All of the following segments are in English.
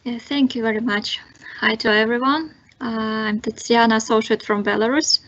Yeah, thank you very much. Hi to everyone. I'm Tatsiana, associate from Belarus.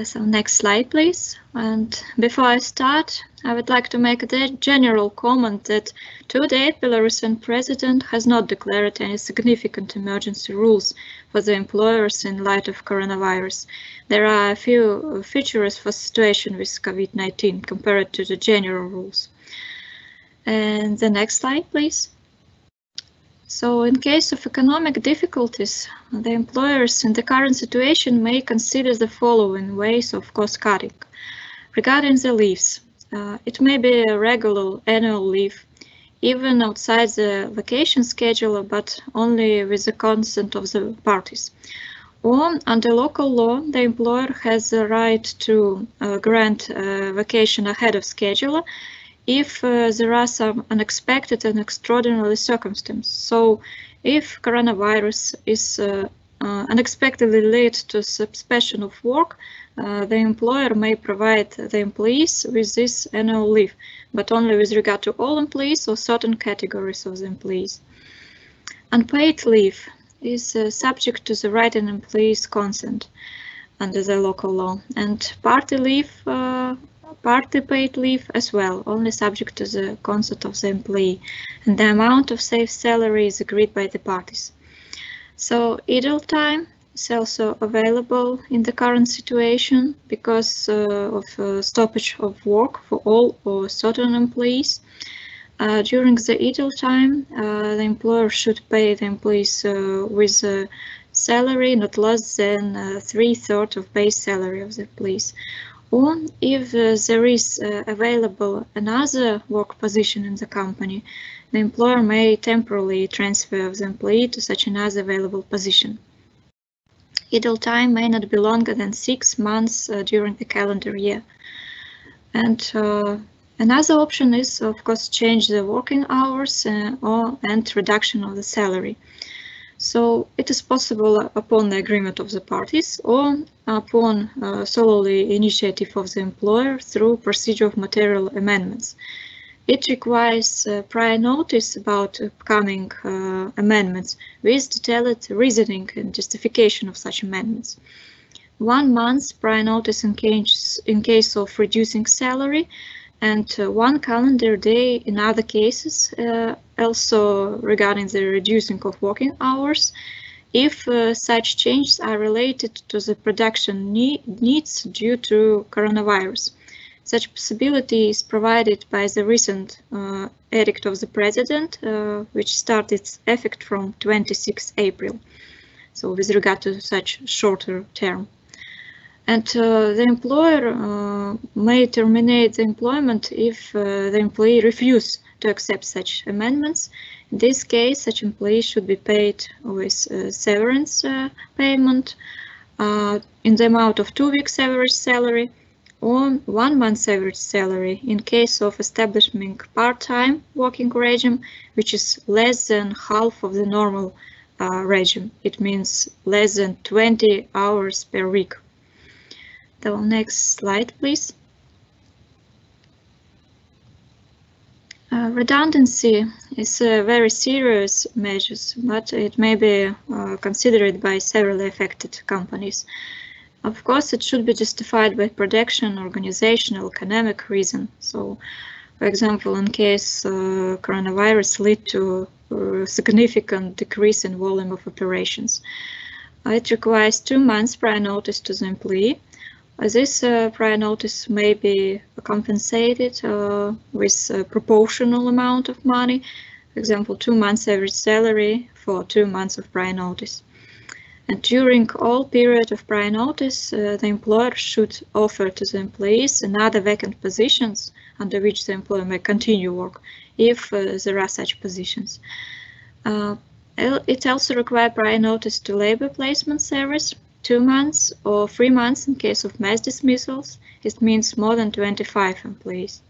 So next slide, please. And before I start, I would like to make a general comment that to date, Belarusian president has not declared any significant emergency rules for the employers in light of coronavirus. There are a few features for situation with COVID-19 compared to the general rules. And the next slide, please. So in case of economic difficulties, the employers in the current situation may consider the following ways of cost cutting. Regarding the leaves, it may be a regular annual leave, even outside the vacation schedule, but only with the consent of the parties. Or under local law, the employer has the right to grant vacation ahead of schedule if there are some unexpected and extraordinary circumstances. So if coronavirus is unexpectedly led to suspension of work, the employer may provide the employees with this annual leave, but only with regard to all employees or certain categories of the employees. Unpaid leave is subject to the right and employee's consent under the local law, and party leave party paid leave as well, only subject to the consent of the employee, and the amount of safe salary is agreed by the parties. So idle time is also available in the current situation because of stoppage of work for all or certain employees. During the idle time, the employer should pay the employees with a salary not less than 3/3 of base salary of the employees. Or if there is available another work position in the company, the employer may temporarily transfer the employee to such another available position. Idle time may not be longer than 6 months during the calendar year. And another option is, of course, change the working hours and reduction of the salary. So it is possible upon the agreement of the parties or upon solely initiative of the employer through procedure of material amendments. It requires prior notice about upcoming amendments with detailed reasoning and justification of such amendments. 1 month prior notice in case of reducing salary, and 1 calendar day in other cases, also regarding the reducing of working hours, if such changes are related to the production needs due to coronavirus. Such possibility is provided by the recent edict of the President, which started its effect from 26 April, so with regard to such shorter term. And the employer may terminate the employment if the employee refuses to accept such amendments. In this case, such employee should be paid with severance payment in the amount of 2 weeks average salary or 1 month's average salary in case of establishing part-time working regime, which is less than half of the normal regime. It means less than 20 hours per week. The next slide, please. Redundancy is a very serious measure, but it may be considered by several affected companies. Of course, it should be justified by production, organizational, economic reason. So, for example, in case coronavirus lead to a significant decrease in volume of operations. It requires 2 months prior notice to the employee. This prior notice may be compensated with a proportional amount of money, for example, 2 months average salary for 2 months of prior notice. And during all period of prior notice, the employer should offer to the employees another vacant positions under which the employer may continue work, if there are such positions. It also requires prior notice to labor placement service, 2 months or 3 months in case of mass dismissals. It means more than 25 employees.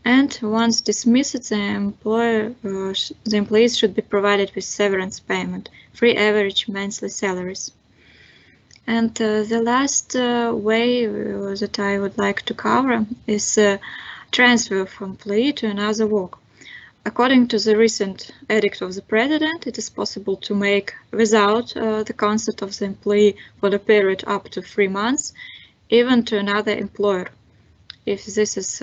And once dismissed, the employees should be provided with severance payment, 3 average monthly salaries. And the last way that I would like to cover is transfer from employee to another work. According to the recent edict of the President, it is possible to make without the consent of the employee for the period up to 3 months, even to another employer, if this is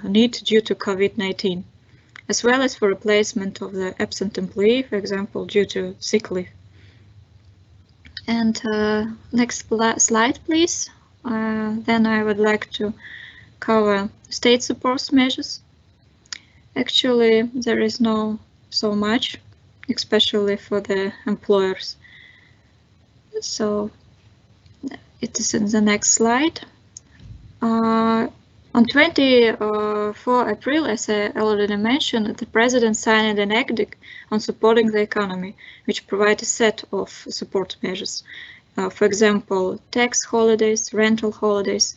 needed due to COVID-19, as well as for replacement of the absent employee, for example, due to sick leave. And next slide, please. Then I would like to cover state support measures. Actually, there is no so much, especially for the employers. So it is in the next slide. On 24 April, as I already mentioned, the President signed an edict on supporting the economy, which provides a set of support measures. For example, tax holidays, rental holidays.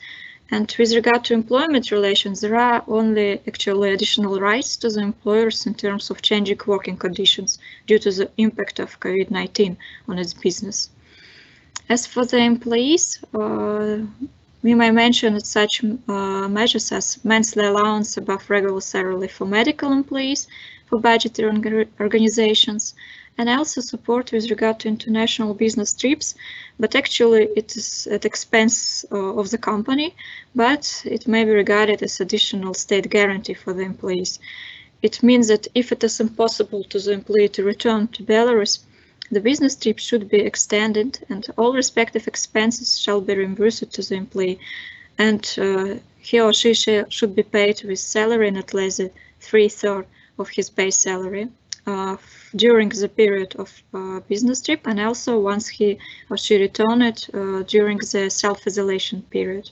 And with regard to employment relations, there are only actually additional rights to the employers in terms of changing working conditions due to the impact of COVID-19 on its business. As for the employees, we may mention such measures as monthly allowance above regular salary for medical employees, for budgetary organizations, and also support with regard to international business trips, but actually it is at expense of the company, but it may be regarded as additional state guarantee for the employees. It means that if it is impossible to the employee to return to Belarus, the business trip should be extended and all respective expenses shall be reimbursed to the employee, and he or she should be paid with salary not less than 3/3 of his base salary during the period of business trip, and also once he or she returned during the self-isolation period.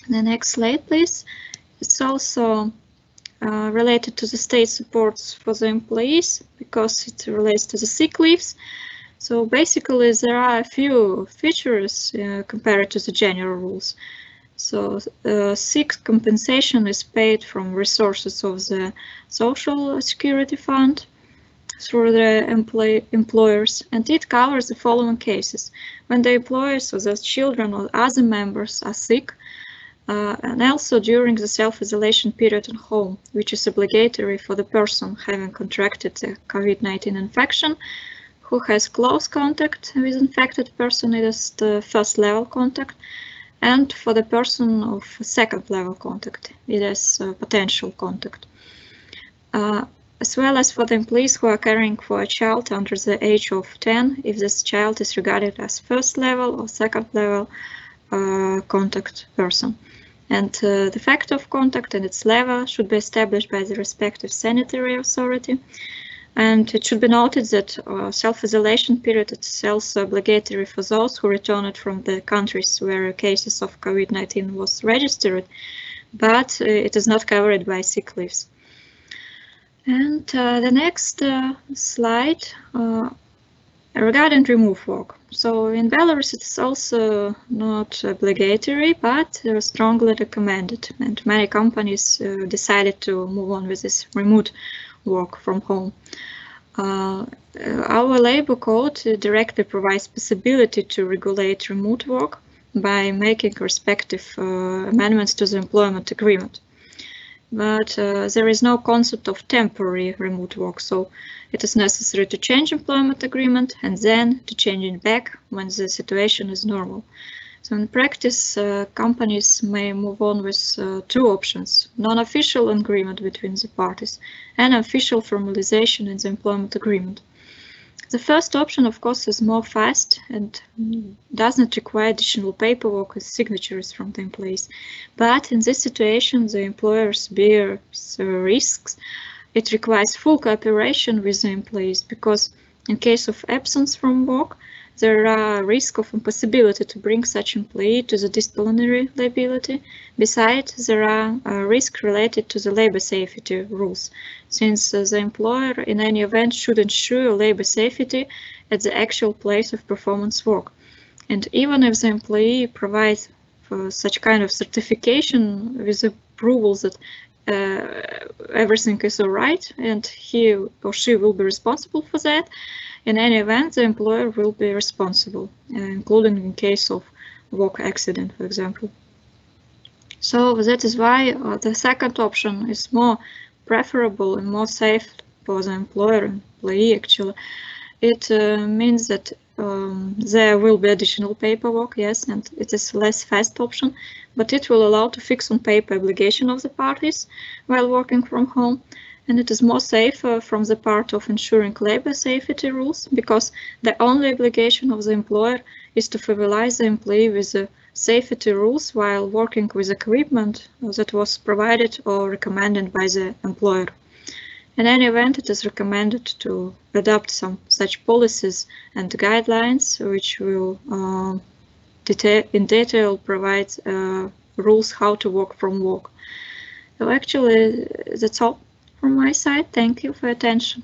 The next slide, please. It's also related to the state supports for the employees because it relates to the sick leaves. So basically there are a few features compared to the general rules. So sick compensation is paid from resources of the Social Security Fund through the employers, and it covers the following cases: when the employers or their children or other members are sick, and also during the self-isolation period at home, which is obligatory for the person having contracted the COVID-19 infection, who has close contact with infected person, it is the first level contact, and for the person of second level contact, it is potential contact. As well as for the employees who are caring for a child under the age of 10, if this child is regarded as first level or second level contact person. And the fact of contact and its level should be established by the respective sanitary authority. And it should be noted that self-isolation period is also obligatory for those who returned from the countries where cases of COVID-19 was registered, but it is not covered by sick leaves. And the next slide regarding remote work. So in Belarus it is also not obligatory, but strongly recommended, and many companies decided to move on with this remote work from home. Our labor code directly provides possibility to regulate remote work by making respective amendments to the employment agreement. But there is no concept of temporary remote work, so it is necessary to change employment agreement and then to change it back when the situation is normal. So in practice, companies may move on with two options: non-official agreement between the parties and official formalization in the employment agreement. The first option, of course, is more fast and does not require additional paperwork with signatures from the employees. But in this situation, the employers bear risks. It requires full cooperation with the employees because in case of absence from work, there are risks of impossibility to bring such employee to the disciplinary liability. Besides, there are risks related to the labor safety rules, since the employer in any event should ensure labor safety at the actual place of performance work. And even if the employee provides for such kind of certification with approval that everything is all right and he or she will be responsible for that, in any event, the employer will be responsible, including in case of work accident, for example. So that is why the second option is more preferable and more safe for the employer and employee actually. It means that there will be additional paperwork, yes, and it is less fast option, but it will allow to fix on paper obligation of the parties while working from home. And it is more safe from the part of ensuring labor safety rules, because the only obligation of the employer is to familiarize the employee with the safety rules while working with equipment that was provided or recommended by the employer. In any event, it is recommended to adopt some such policies and guidelines which will in detail provide rules how to work from work. So actually, that's all from my side. Thank you for your attention.